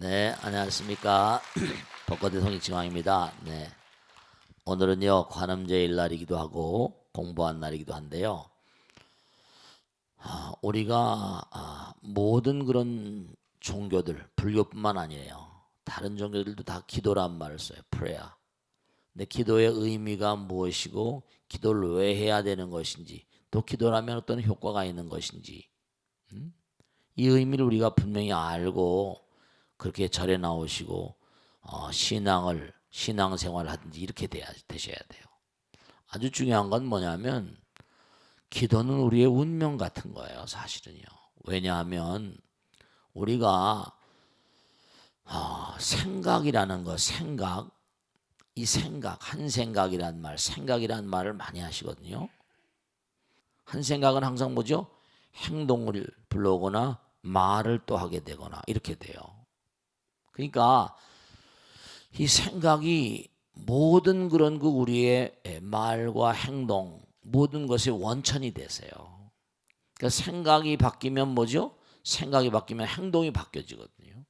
네, 안녕하십니까. 벚꽃의 성익지왕입니다. 네, 오늘은요 관음제일 날이기도 하고 공부한 날이기도 한데요. 우리가 모든 그런 종교들, 불교뿐만 아니에요. 다른 종교들도 다 기도란 말을 써요. prayer. 근데 기도의 의미가 무엇이고 기도를 왜 해야 되는 것인지, 또 기도라면 어떤 효과가 있는 것인지, 이 의미를 우리가 분명히 알고 그렇게 절에 나오시고 신앙생활을 하든지 이렇게 되셔야 돼요. 아주 중요한 건 뭐냐면 기도는 우리의 운명 같은 거예요, 사실은요. 왜냐하면 우리가 생각이라는 거, 이 한 생각이란 말을 많이 하시거든요. 한 생각은 항상 뭐죠? 행동을 불러오거나 말을 또 하게 되거나 이렇게 돼요. 그러니까 이 생각이 모든 그런 우리의 말과 행동 모든 것의 원천이 되세요. 그러니까 생각이 바뀌면 뭐죠? 생각이 바뀌면 행동이 바뀌어지거든요.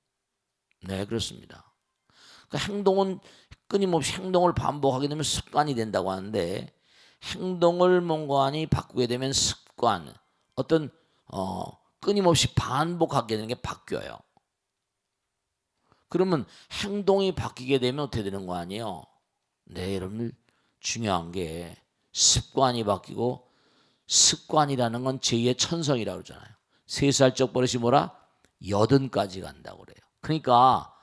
네, 그렇습니다. 그러니까 행동은 끊임없이 행동을 반복하게 되면 습관이 된다고 하는데, 행동을 뭔가니 바꾸게 되면 습관, 어떤 끊임없이 반복하게 되는 게 바뀌어요. 그러면 행동이 바뀌게 되면 어떻게 되는 거 아니에요? 네, 여러분들 중요한 게 습관이 바뀌고, 습관이라는 건 제2의 천성이라고 그러잖아요. 3살적 버릇이 뭐라? 80까지 간다고 그래요. 그러니까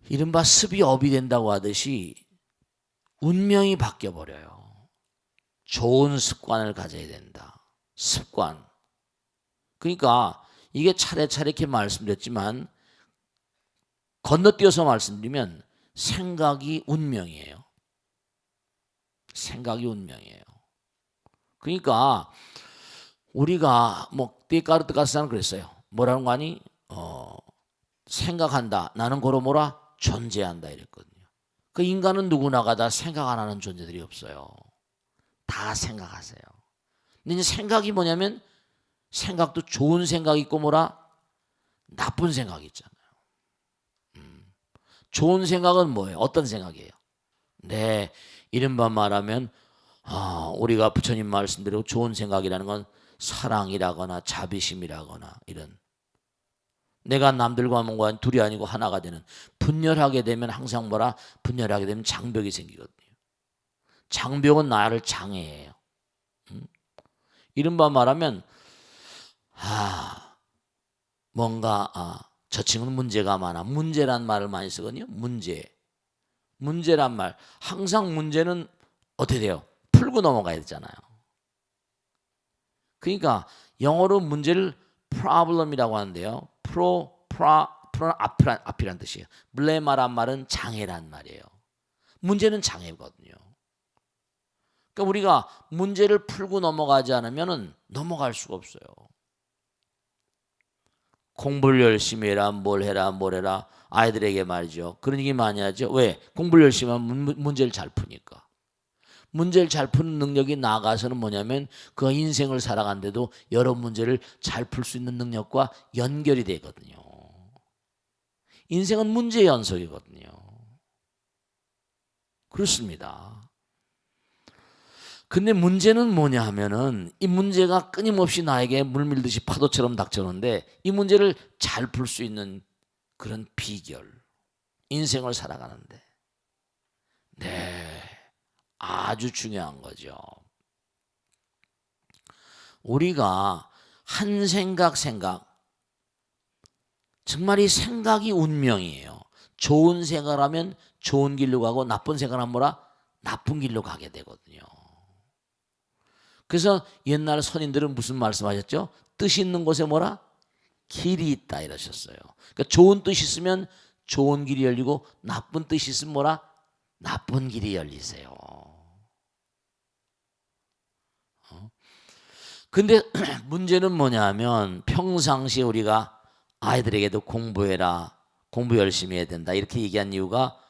이른바 습이 업이 된다고 하듯이 운명이 바뀌어버려요. 좋은 습관을 가져야 된다. 습관. 그러니까 이게 차례차례 이렇게 말씀드렸지만 건너뛰어서 말씀드리면 생각이 운명이에요. 생각이 운명이에요. 그러니까 우리가 데카르트가스는 그랬어요. 뭐라는 거 아니? 생각한다. 나는 고로 뭐라? 존재한다 이랬거든요. 그 인간은 누구나가 다 생각 안 하는 존재들이 없어요. 다 생각하세요. 근데 이제 생각이 뭐냐면 생각도 좋은 생각이 있고 뭐라? 나쁜 생각이 있잖아요. 좋은 생각은 뭐예요? 어떤 생각이에요? 네, 이른바 말하면 우리가 부처님 말씀대로 좋은 생각이라는 건 사랑이라거나 자비심이라거나 이런, 내가 남들과 뭔가 둘이 아니고 하나가 되는, 분열하게 되면 항상 뭐라? 분열하게 되면 장벽이 생기거든요. 장벽은 나를 장애해요. 이른바 말하면 뭔가 저 친구는 문제가 많아. 문제란 말을 많이 쓰거든요. 문제란 말. 항상 문제는 어떻게 돼요? 풀고 넘어가야 되잖아요. 그러니까 영어로 문제를 problem이라고 하는데요. 앞이란 뜻이에요. 블레마란 말은 장애란 말이에요. 문제는 장애거든요. 그러니까 우리가 문제를 풀고 넘어가지 않으면 넘어갈 수가 없어요. 공부를 열심히 해라, 뭘 해라 아이들에게 말이죠. 그런 얘기 많이 하죠. 왜? 공부를 열심히 하면 문제를 잘 푸니까. 문제를 잘 푸는 능력이 나아가서는 뭐냐면 그 인생을 살아간데도 여러 문제를 잘 풀 수 있는 능력과 연결이 되거든요. 인생은 문제 연속이거든요. 그렇습니다. 근데 문제는 뭐냐 하면은 이 문제가 끊임없이 나에게 물밀듯이 파도처럼 닥쳐오는데, 이 문제를 잘 풀 수 있는 그런 비결, 인생을 살아가는데 네, 아주 중요한 거죠. 우리가 한 생각 정말 이 생각이 운명이에요. 좋은 생각을 하면 좋은 길로 가고 나쁜 생각을 하면 뭐라? 나쁜 길로 가게 되거든요. 그래서 옛날 선인들은 무슨 말씀하셨죠? 뜻이 있는 곳에 뭐라? 길이 있다 이러셨어요. 그러니까 좋은 뜻이 있으면 좋은 길이 열리고 나쁜 뜻이 있으면 뭐라? 나쁜 길이 열리세요. 근데 문제는 뭐냐면 평상시에 우리가 아이들에게도 공부해라, 공부 열심히 해야 된다 이렇게 얘기한 이유가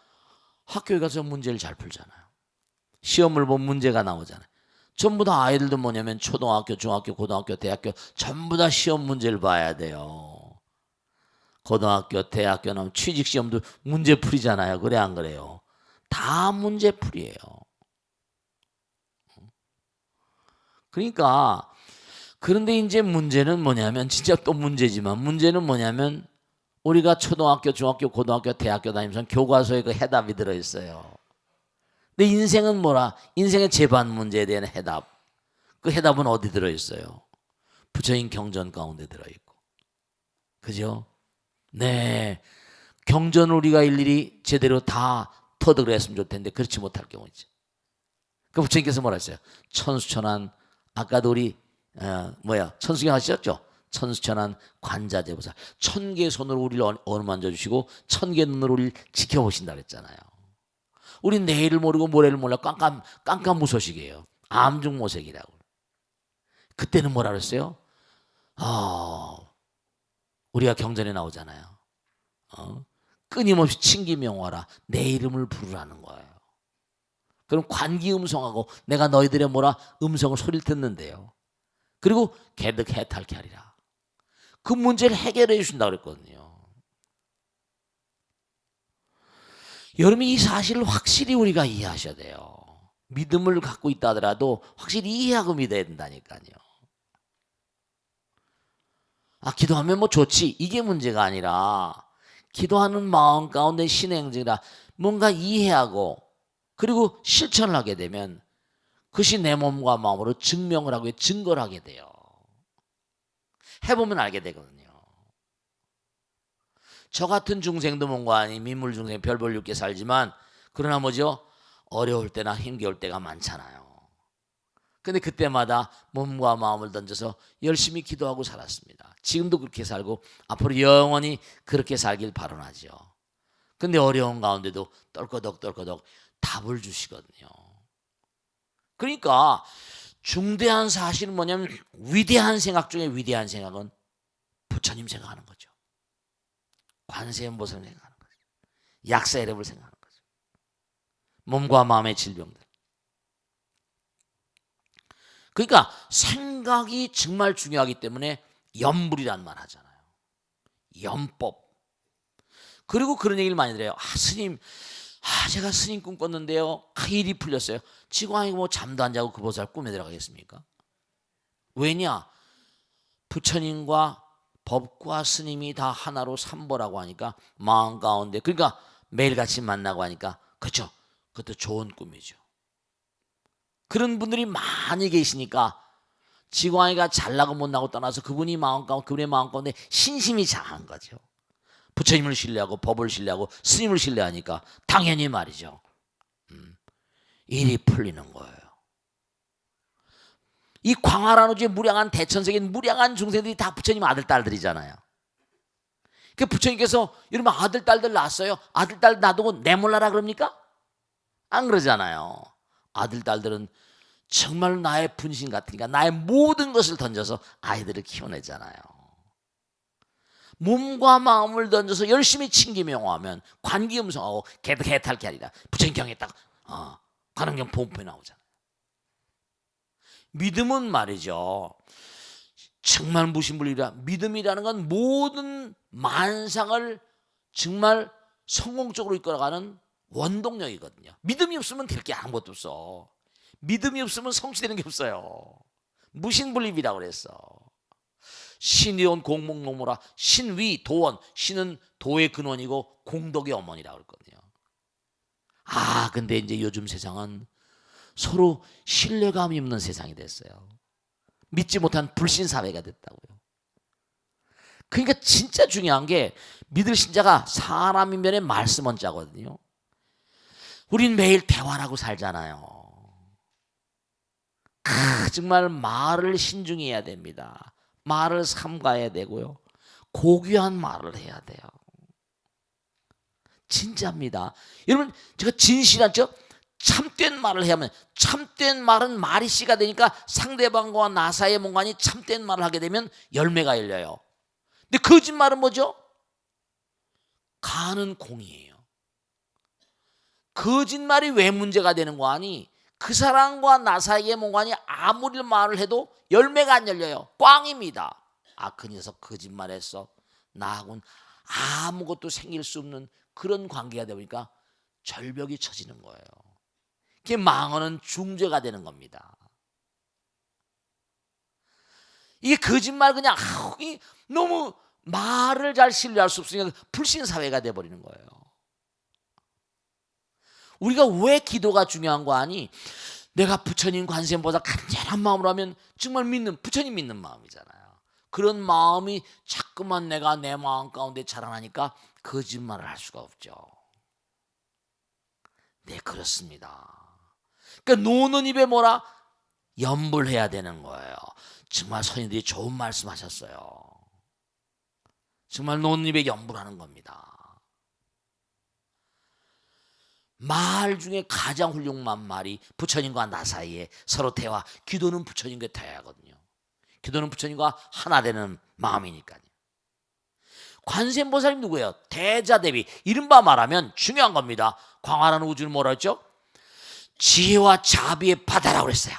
학교에 가서 문제를 잘 풀잖아요. 시험을 보면 문제가 나오잖아요. 전부 다 아이들도 뭐냐면 초등학교, 중학교, 고등학교, 대학교 전부 다 시험 문제를 봐야 돼요. 고등학교, 대학교 나오면 취직시험도 문제풀이잖아요. 그래 안 그래요? 다 문제풀이에요. 그러니까 그런데 이제 문제는 뭐냐면 진짜 또 문제지만 문제는 뭐냐면 우리가 초등학교, 중학교, 고등학교, 대학교 다니면서 교과서에 그 해답이 들어있어요. 근데 인생은 뭐라? 인생의 재반 문제에 대한 해답. 그 해답은 어디 들어있어요? 부처님 경전 가운데 들어있고. 그죠? 네. 경전을 우리가 일일이 제대로 다 터득을 했으면 좋을 텐데 그렇지 못할 경우이죠. 그 부처님께서 뭐라 했어요? 천수천한 아까도 우리 천수경 하셨죠? 천수천한 관자재보살 1000개의 손으로 우리를 어루만져 주시고 1000개의 눈으로 우리를 지켜보신다 그랬잖아요. 우리 내일을 모르고 모레를 몰라 깜깜무소식이에요. 암중모색이라고. 그때는 뭐라 그랬어요? 우리가 경전에 나오잖아요. 끊임없이 칭기명화라 내 이름을 부르라는 거예요. 그럼 관기음성하고 내가 너희들의 뭐라 음성을 소리를 듣는데요. 그리고 개득해탈케 하리라. 그 문제를 해결해 주신다고 그랬거든요. 여러분 이 사실을 확실히 우리가 이해하셔야 돼요. 믿음을 갖고 있다 하더라도 확실히 이해하고 믿어야 된다니까요. 기도하면 뭐 좋지 이게 문제가 아니라 기도하는 마음 가운데 신의 행적이라 뭔가 이해하고 그리고 실천을 하게 되면 그것이 내 몸과 마음으로 증명을 하고 증거를 하게 돼요. 해보면 알게 되거든요. 저 같은 중생도 뭔가 아닌 민물 중생 별 볼 육게 살지만 그러나 뭐죠? 어려울 때나 힘겨울 때가 많잖아요. 근데 그때마다 몸과 마음을 던져서 열심히 기도하고 살았습니다. 지금도 그렇게 살고 앞으로 영원히 그렇게 살길 바라죠. 근데 어려운 가운데도 떨거덕 답을 주시거든요. 그러니까 중대한 사실은 뭐냐면 위대한 생각 중에 위대한 생각은 부처님 생각하는 거죠. 관세음보살 생각하는 거죠. 약사여러분을 생각하는 거죠. 몸과 마음의 질병들. 그러니까 생각이 정말 중요하기 때문에 염불이란 말 하잖아요. 염법. 그리고 그런 얘기를 많이 들어요. 스님, 제가 스님 꿈 꿨는데요. 일이 풀렸어요. 지금 아니고 뭐 잠도 안 자고 그 보살 꿈에 들어가겠습니까? 왜냐? 부처님과 법과 스님이 다 하나로 삼보라고 하니까 마음 가운데 그러니까 매일같이 만나고 하니까 그렇죠. 그것도 좋은 꿈이죠. 그런 분들이 많이 계시니까 지광이가 잘나고 못나고 떠나서 그분의 마음 가운데 신심이 장한 거죠. 부처님을 신뢰하고 법을 신뢰하고 스님을 신뢰하니까 당연히 말이죠. 일이 풀리는 거예요. 이 광활한우주의 무량한 대천세계 무량한 중생들이 다 부처님 아들 딸들이잖아요. 그 부처님께서 여러분 아들 딸들 낳았어요. 아들 딸 놔두고 내몰라라 그럽니까? 안 그러잖아요. 아들 딸들은 정말 나의 분신 같으니까 나의 모든 것을 던져서 아이들을 키워내잖아요. 몸과 마음을 던져서 열심히 칭기명화하면 관기음성하고 개탈케 하리라. 부처님 경에 딱 관원경 보험표에 나오잖아요. 믿음은 말이죠. 정말 무신불이라 믿음이라는 건 모든 만상을 정말 성공적으로 이끌어가는 원동력이거든요. 믿음이 없으면 될 게 아무것도 없어. 믿음이 없으면 성취되는 게 없어요. 무신불립이라고 그랬어. 신이온 공목노무라. 신위 도원. 신은 도의 근원이고 공덕의 어머니라고 그랬거든요. 근데 이제 요즘 세상은 서로 신뢰감이 없는 세상이 됐어요. 믿지 못한 불신 사회가 됐다고요. 그러니까 진짜 중요한 게 믿을 신자가 사람 인면에 말씀은 자거든요. 우린 매일 대화라고 살잖아요. 정말 말을 신중히 해야 됩니다. 말을 삼가해야 되고요. 고귀한 말을 해야 돼요. 진짜입니다. 여러분 제가 진실한 참된 말을 해야 하면 참된 말은 말이 씨가 되니까 상대방과 나 사이의 뭔가니 참된 말을 하게 되면 열매가 열려요. 근데 거짓말은 뭐죠? 가는 공이에요. 거짓말이 왜 문제가 되는 거 아니? 그 사람과 나 사이의 뭔가니 아무리 말을 해도 열매가 안 열려요. 꽝입니다. 그 녀석 거짓말했어. 나하고는 아무것도 생길 수 없는 그런 관계가 되다 보니까 절벽이 쳐지는 거예요. 그게 망언은 중죄가 되는 겁니다. 이게 거짓말 그냥 너무 말을 잘 신뢰할 수 없으니까 불신사회가 돼버리는 거예요. 우리가 왜 기도가 중요한 거 아니? 내가 부처님 관세음보다 간절한 마음으로 하면 정말 믿는, 부처님 믿는 마음이잖아요. 그런 마음이 자꾸만 내가 내 마음 가운데 자라나니까 거짓말을 할 수가 없죠. 네, 그렇습니다. 그러니까 노는 입에 뭐라? 염불해야 되는 거예요. 정말 선생님들이 좋은 말씀하셨어요. 정말 노는 입에 염불하는 겁니다. 말 중에 가장 훌륭한 말이 부처님과 나 사이에 서로 대화, 기도는 부처님과 대화하거든요. 기도는 부처님과 하나 되는 마음이니까요. 관세음보살님 누구예요? 대자대비. 이른바 말하면 중요한 겁니다. 광활한 우주는 뭐라 했죠? 지혜와 자비의 바다라고 그랬어요.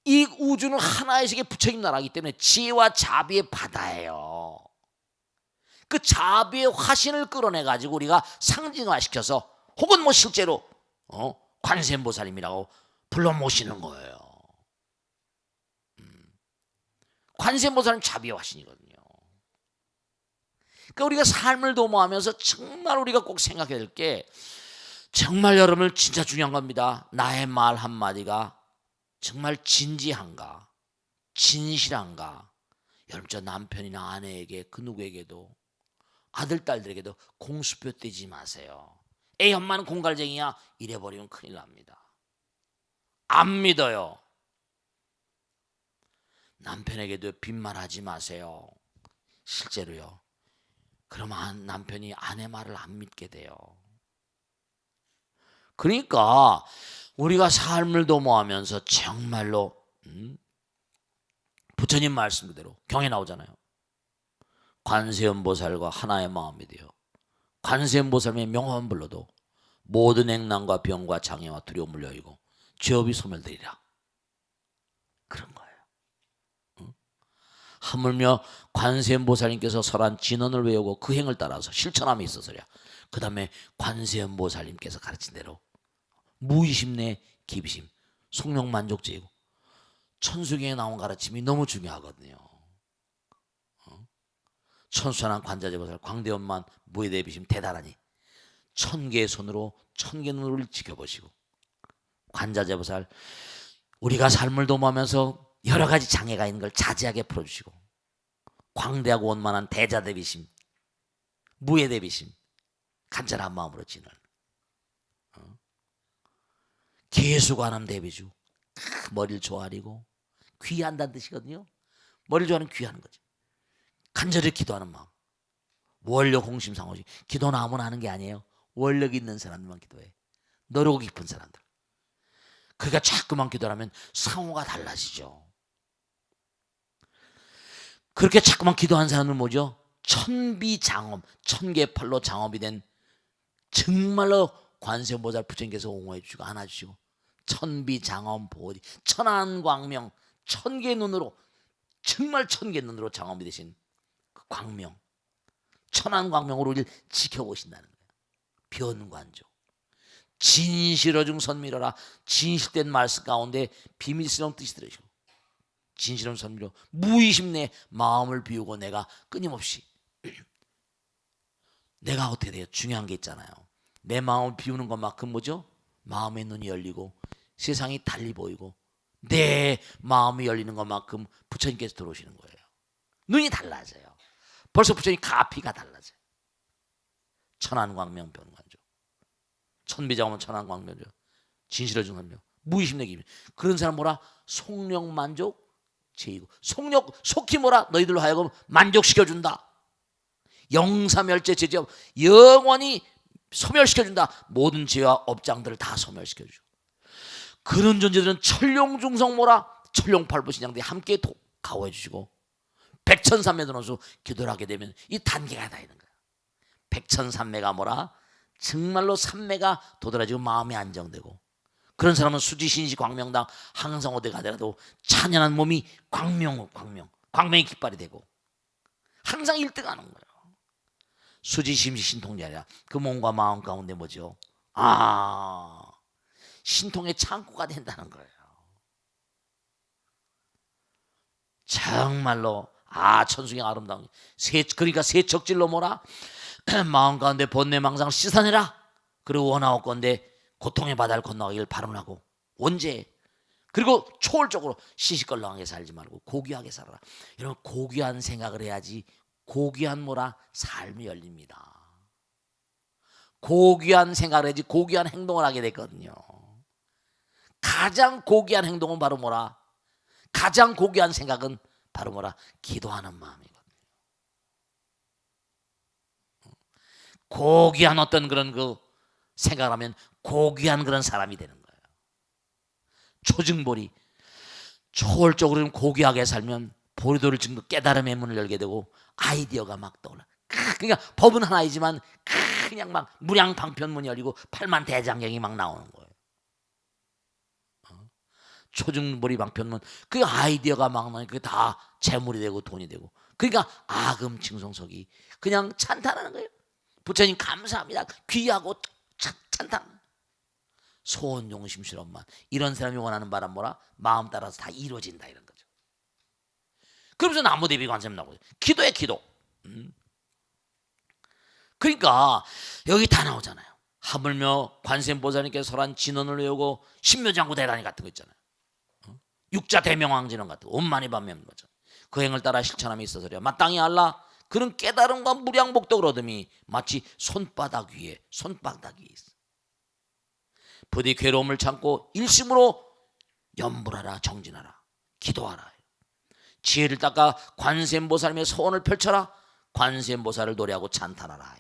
이 우주는 하나의 세계 부처님 나라이기 때문에 지혜와 자비의 바다예요. 그 자비의 화신을 끌어내가지고 우리가 상징화시켜서 혹은 뭐 실제로 관세음보살님이라고 불러 모시는 거예요. 관세음보살은 자비의 화신이거든요. 그러니까 우리가 삶을 도모하면서 정말 우리가 꼭 생각해야 될 게, 정말 여러분을 진짜 중요한 겁니다. 나의 말 한마디가 정말 진지한가, 진실한가. 여러분, 저 남편이나 아내에게, 그 누구에게도, 아들 딸들에게도 공수표 떼지 마세요. 에이, 엄마는 공갈쟁이야, 이래버리면 큰일 납니다. 안 믿어요. 남편에게도 빈말하지 마세요. 실제로요. 그러면 남편이 아내 말을 안 믿게 돼요. 그러니까 우리가 삶을 도모하면서 정말로 부처님 말씀 그대로 경에 나오잖아요. 관세음보살과 하나의 마음이 돼요. 관세음보살의 명함만 불러도 모든 액난과 병과 장애와 두려움을 여의고 죄업이 소멸되리라. 그런 거예요. 하물며 관세음보살님께서 설한 진언을 외우고 그 행을 따라서 실천함이 있어서야. 그 다음에 관세음보살님께서 가르친 대로 무의심내 기비심, 속력만족제이고, 천수경에 나온 가르침이 너무 중요하거든요. 천수천한 관자재보살 광대원만 무해대비심 대단하니 1000개의 손으로 1000개 눈으로 지켜보시고, 관자재보살 우리가 삶을 도모하면서 여러 가지 장애가 있는 걸 자제하게 풀어주시고, 광대하고 원만한 대자대비심, 무해대비심, 간절한 마음으로 지는 계수관함 대비주, 머리를 조아리고 귀한다는 뜻이거든요. 머리를 조아리는 귀하는 거죠. 간절히 기도하는 마음. 원력 홍심상호지. 기도는 아무나 하는 게 아니에요. 원력 있는 사람들만 기도해. 너르고 깊은 사람들. 그러니까 자꾸만 기도하면 상호가 달라지죠. 그렇게 자꾸만 기도한 사람은 뭐죠? 천비장엄, 1000개 팔로 장엄이 된 정말로 관세음보살 부처님께서 옹호해 주시고 안아주시고, 천비장엄 보호지, 천안광명, 1000개 눈으로, 정말 1000개 눈으로 장엄이 되신 그 광명, 천안광명으로 우리를 지켜보신다는 거예요. 변관조, 진실어중 선미러라. 진실된 말씀 가운데 비밀스러운 뜻이 들어있고, 진실한 선미로 무의심 내 마음을 비우고 내가 끊임없이 내가 어떻게 돼요? 중요한 게 있잖아요. 내 마음을 비우는 것만큼 뭐죠? 마음의 눈이 열리고 세상이 달리 보이고, 내 마음이 열리는 것만큼 부처님께서 들어오시는 거예요. 눈이 달라져요. 벌써 부처님 가피가 달라져요. 천안광명 변관조, 천비장엄은 천안광명조, 진실어중 선명, 무의심 내기. 그런 사람 뭐라? 속력만족 제이고, 속히 뭐라? 너희들로 하여금 만족시켜준다. 영사멸제 제지업, 영원히 소멸시켜준다. 모든 죄와 업장들을 다 소멸시켜주죠. 그런 존재들은 천룡중성 뭐라? 천룡팔부신장대 함께 가호해 주시고, 백천삼매도노수 기도를 하게 되면 이 단계가 다 있는 거예요. 백천삼매가 뭐라? 정말로 삼매가 도드라지고 마음이 안정되고, 그런 사람은 수지신시 광명당 항상 어디 가더라도 찬연한 몸이 광명이 깃발이 되고, 항상 1등 하는 거예요. 수지심시 신통이 아니라 그 몸과 마음 가운데 뭐죠? 신통의 창고가 된다는 거예요. 정말로 천승의 아름다운 그러니까 세척질로 뭐라 마음 가운데 번뇌망상을 씻어내라. 그리고 원하옵건대 고통의 바다를 건너가길 바라고. 언제? 그리고 초월적으로 시시껄렁하게 살지 말고 고귀하게 살아라. 여러분, 고귀한 생각을 해야지 고귀한 뭐라 삶이 열립니다. 고귀한 생각을 해야지 고귀한 행동을 하게 됐거든요. 가장 고귀한 행동은 바로 뭐라? 가장 고귀한 생각은 바로 뭐라? 기도하는 마음이거든요. 고귀한 어떤 그런 그 생각을 하면 고귀한 그런 사람이 되는 거예요. 초증보리, 초월적으로 고귀하게 살면 보리도를 증거 깨달음의 문을 열게 되고 아이디어가 막 떠올라. 그러니까 법은 하나이지만 그냥 막 무량방편문이 열리고 팔만대장경이 막 나오는 거예요. 초증보리 방편문, 그 아이디어가 막 나오니까 그게 다 재물이 되고 돈이 되고, 그러니까 아금칭송석이 그냥 찬탄하는 거예요. 부처님 감사합니다. 귀하고 찬탄. 소원 용심실험만 이런 사람이 원하는 바람 뭐라? 마음 따라서 다 이루어진다 이런 거죠. 그러면서 나무대비 관세음 나오고 기도에 기도. 그러니까 여기 다 나오잖아요. 하물며 관세음보살님께서 설한 진언을 외우고 신묘장구 대단히 같은 거 있잖아요. 육자 대명왕진언 같은 거 온만이 반면 거죠. 그 행을 따라 실천함이 있어서야 마땅히 알라. 그런 깨달음과 무량복덕을 얻음이 마치 손바닥 위에 있어. 부디 괴로움을 참고 일심으로 염불하라, 정진하라, 기도하라. 지혜를 닦아 관세음보살님의 소원을 펼쳐라. 관세음보살을 노래하고 찬탄하라.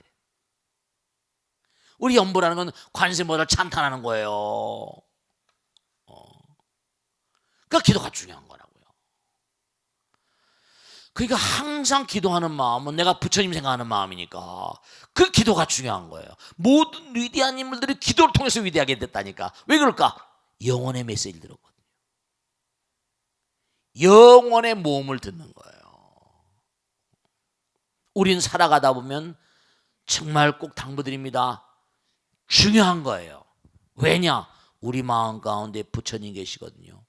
우리 염불하는 건 관세음보살을 찬탄하는 거예요. 그러니까 기도가 중요한 거라고요. 그러니까 항상 기도하는 마음은 내가 부처님 생각하는 마음이니까 그 기도가 중요한 거예요. 모든 위대한 인물들이 기도를 통해서 위대하게 됐다니까. 왜 그럴까? 영혼의 메시지를 들었거든요. 영혼의 모험을 듣는 거예요. 우린 살아가다 보면 정말 꼭 당부드립니다. 중요한 거예요. 왜냐? 우리 마음 가운데 부처님 계시거든요.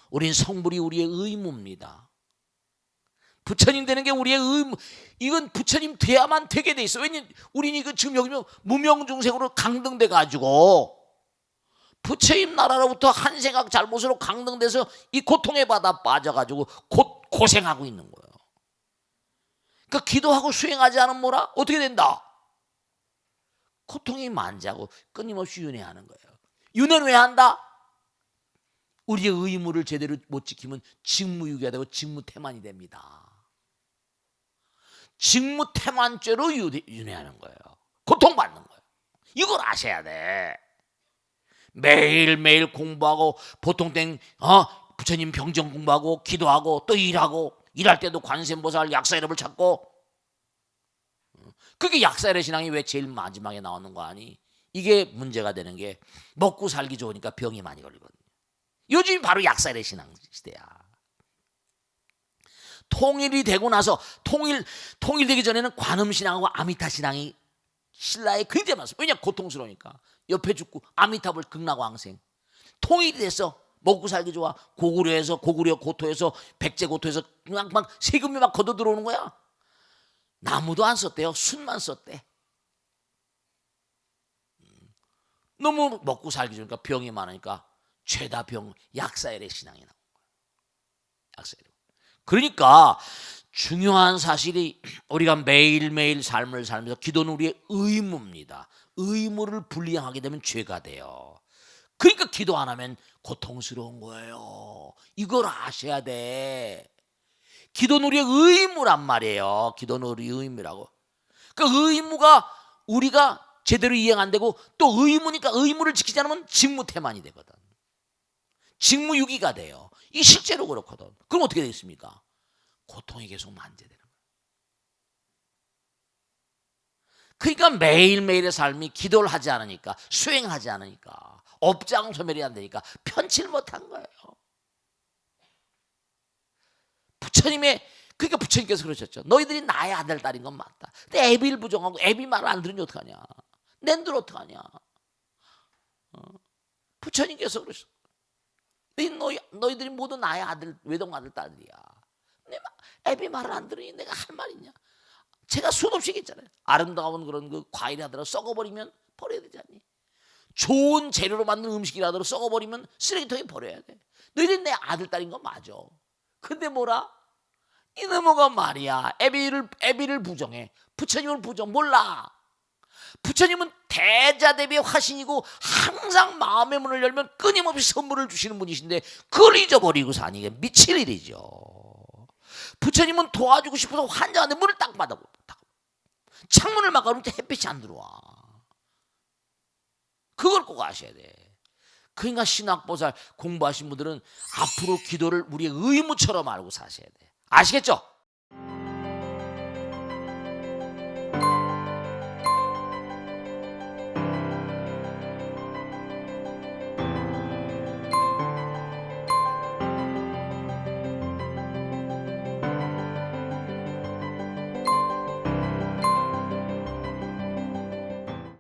우린 성불이 우리의 의무입니다. 부처님 되는 게 우리의 의무. 이건 부처님 돼야만 되게 돼 있어. 왜냐면 우린 이거 지금 여기 무명중생으로 강등돼 가지고 부처님 나라로부터 한 생각 잘못으로 강등돼서 이 고통의 바다 빠져가지고 고생하고 있는 거예요. 그러니까 기도하고 수행하지 않으면 뭐라? 어떻게 된다? 고통이 만지하고 끊임없이 윤회하는 거예요. 윤회는 왜 한다? 우리의 의무를 제대로 못 지키면 직무유기가 되고 직무태만이 됩니다. 직무태만죄로 윤회하는 거예요. 고통받는 거예요. 이걸 아셔야 돼. 매일매일 공부하고 보통 땐 부처님 병정 공부하고 기도하고 또 일하고, 일할 때도 관세음보살 약사 이름을 찾고. 그게 약사의 신앙이 왜 제일 마지막에 나오는 거 아니? 이게 문제가 되는 게 먹고 살기 좋으니까 병이 많이 걸리거든요. 요즘이 바로 약사의 신앙 시대야. 통일이 되고 나서 통일되기 전에는 관음신앙하고 아미타신앙이 신라에 굉장히 많았어요. 왜냐? 고통스러우니까. 옆에 죽고 아미타불 극락왕생. 통일이 됐어. 먹고 살기 좋아. 고구려에서 고토에서 백제고토에서 막 세금이 막 걷어 들어오는 거야. 나무도 안 썼대요. 순만 썼대. 너무 먹고 살기 좋으니까 병이 많으니까 죄다 병 약사열의 신앙이 나온 거예요. 약사열. 그러니까 중요한 사실이 우리가 매일매일 삶을 살면서 기도는 우리의 의무입니다. 의무를 불이행하게 되면 죄가 돼요. 그러니까 기도 안 하면 고통스러운 거예요. 이걸 아셔야 돼. 기도는 우리의 의무란 말이에요. 기도는 우리의 의무라고. 그 의무가 우리가 제대로 이행 안 되고 또 의무니까 의무를 지키지 않으면 직무태만이 되거든. 직무유기가 돼요. 이 실제로 그렇거든. 그럼 어떻게 되겠습니까? 고통이 계속 만재되는 거예요. 그러니까 매일매일의 삶이 기도를 하지 않으니까, 수행하지 않으니까, 업장 소멸이 안 되니까 편치를 못한 거예요. 부처님의 그러니까 부처님께서 그러셨죠. 너희들이 나의 아들 딸인 건 맞다. 근데 애비를 부정하고 애비 말을 안 들으니 어떡하냐. 낸들 어떡하냐. 부처님께서 그러셨어. 너희들이 모두 나의 아들, 외동 아들 딸이야. 애비 말을 안 들으니 내가 할 말이냐. 제가 수도 없이 얘기했잖아요. 아름다운 그런 그 과일이 하더라도 썩어버리면 버려야 되지 않니? 좋은 재료로 만든 음식이라도 썩어버리면 쓰레기통에 버려야 돼. 너희들이 내 아들 딸인 건 맞아. 근데 뭐라? 이놈의 말이야. 애비를 부정해. 부처님을 부정 몰라. 부처님은 대자대비의 화신이고 항상 마음의 문을 열면 끊임없이 선물을 주시는 분이신데 그걸 잊어버리고 사니 이게 미칠 일이죠. 부처님은 도와주고 싶어서 환장한데 문을 딱 받아. 창문을 막아놓으면 햇빛이 안 들어와. 그걸 꼭 아셔야 돼. 그러니까 신학보살 공부하신 분들은 앞으로 기도를 우리의 의무처럼 알고 사셔야 돼. 아시겠죠?